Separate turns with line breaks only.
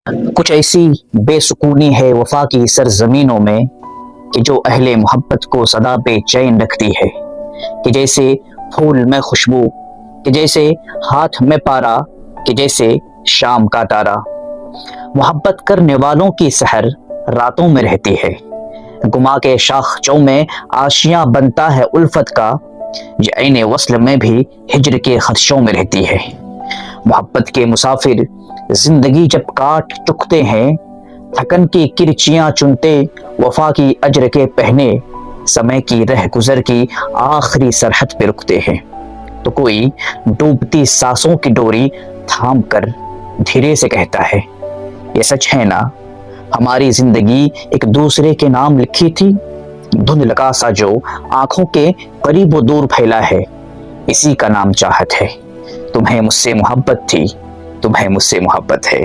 कुछ ऐसी बेसुकूनी है वफा की सरजमीनों में कि जो अहले मोहब्बत को सदा बेचैन रखती है, कि जैसे फूल में खुशबू, कि जैसे हाथ में पारा, कि जैसे शाम का तारा। मोहब्बत करने वालों की सहर रातों में रहती है, गुमा के शाखचों में आशियां बनता है उल्फत का, जो ऐने वस्ल में भी हिज्र के खदशों में रहती है। मोहब्बत के मुसाफिर जिंदगी जब काट चुकते हैं, थकन की किरचियां चुनते वफा की अजर के पहने, समय की रह गुजर की आखिरी सरहद पे रुकते हैं। तो कोई डूबती सांसों की डोरी थाम कर धीरे से कहता है, ये सच है ना, हमारी जिंदगी एक दूसरे के नाम लिखी थी। धुंधलका सा जो आंखों के करीब व दूर फैला है, इसी का नाम चाहत है। तुम्हें मुझसे मोहब्बत थी, तुम्हें मुझसे मोहब्बत है।